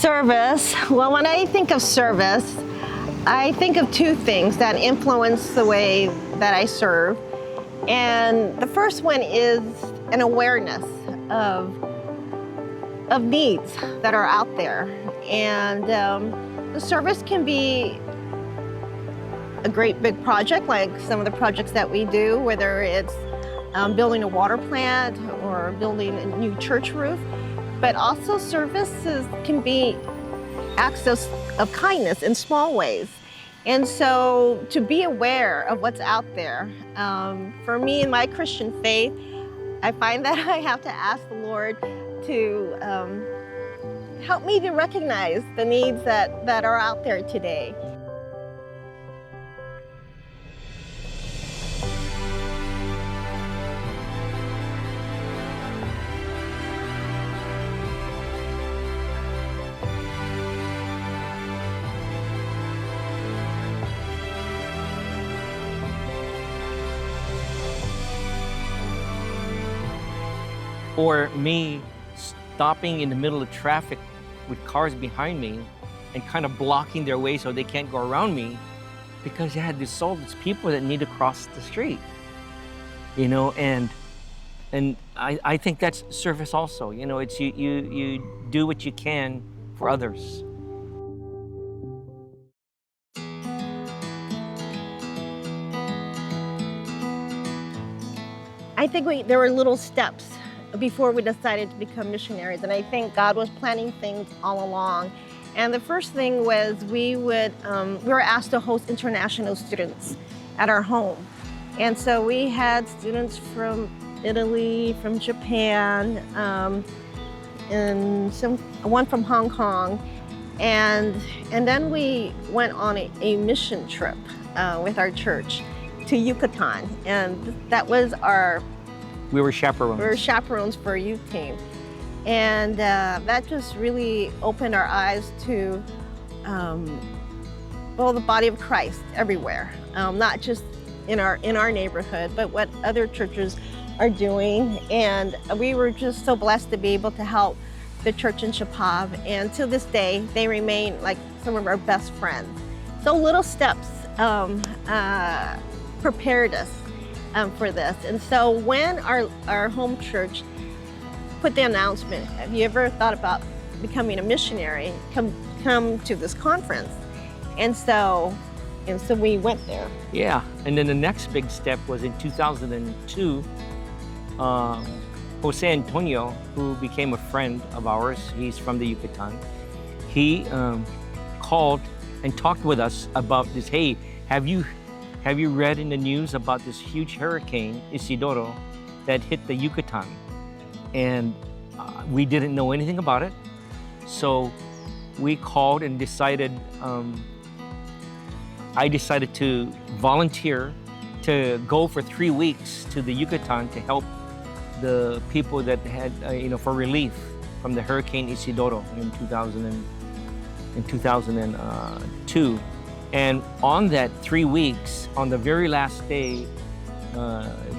Service. Well, when I think of service, I think of two things that influence the way that I serve. And the first one is an awareness of needs that are out there. And the service can be a great big project, like some of the projects that we do, whether it's building a water plant or building a new church roof. But also services can be acts of kindness in small ways. And so to be aware of what's out there, for me in my Christian faith, I find that I have to ask the Lord to help me to recognize the needs that are out there today. Or me stopping in the middle of traffic with cars behind me and kind of blocking their way so they can't go around me because there's all these people that need to cross the street, you know, and I think that's service also, you know, it's you do what you can for others. I think there were little steps before we decided to become missionaries, and I think God was planning things all along. And the first thing was we were asked to host international students at our home. And so we had students from Italy, from Japan, and one from Hong Kong. And then we went on a mission trip with our church to Yucatan. And that was We were chaperones. We were chaperones for a youth team. And that just really opened our eyes to, the body of Christ everywhere, not just in our neighborhood, but what other churches are doing. And we were just so blessed to be able to help the church in Chapav. And to this day, they remain like some of our best friends. So little steps prepared us for this. And so when our home church put the announcement, have you ever thought about becoming a missionary? Come to this conference. And so we went there. Yeah, and then the next big step was in 2002, Jose Antonio, who became a friend of ours, he's from the Yucatan, he called and talked with us about this. Hey, have you read in the news about this huge hurricane, Isidoro, that hit the Yucatan? And we didn't know anything about it. So we called and decided, I decided to volunteer to go for 3 weeks to the Yucatan to help the people that had, for relief from the Hurricane Isidoro in 2002. And on that 3 weeks, on the very last day,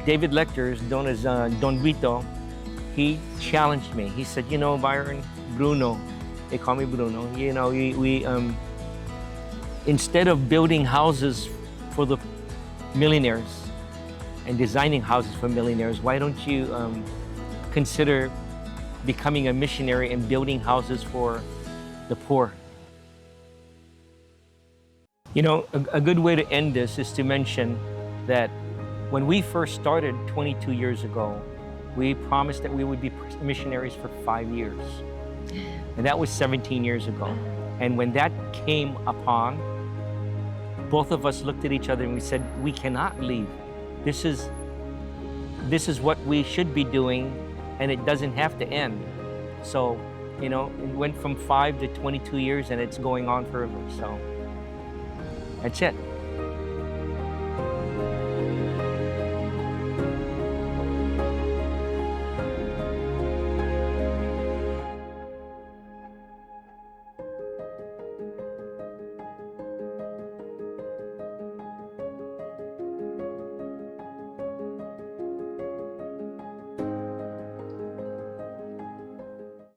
David Lectors, known as Don Vito, he challenged me. He said, Byron, Bruno, they call me Bruno, we instead of building houses for the millionaires and designing houses for millionaires, why don't you consider becoming a missionary and building houses for the poor? A good way to end this is to mention that when we first started 22 years ago, we promised that we would be missionaries for 5 years. And that was 17 years ago. And when that came upon, both of us looked at each other and we said, we cannot leave. This is what we should be doing, and it doesn't have to end. So, it went from 5 to 22 years, and it's going on forever. So that's it.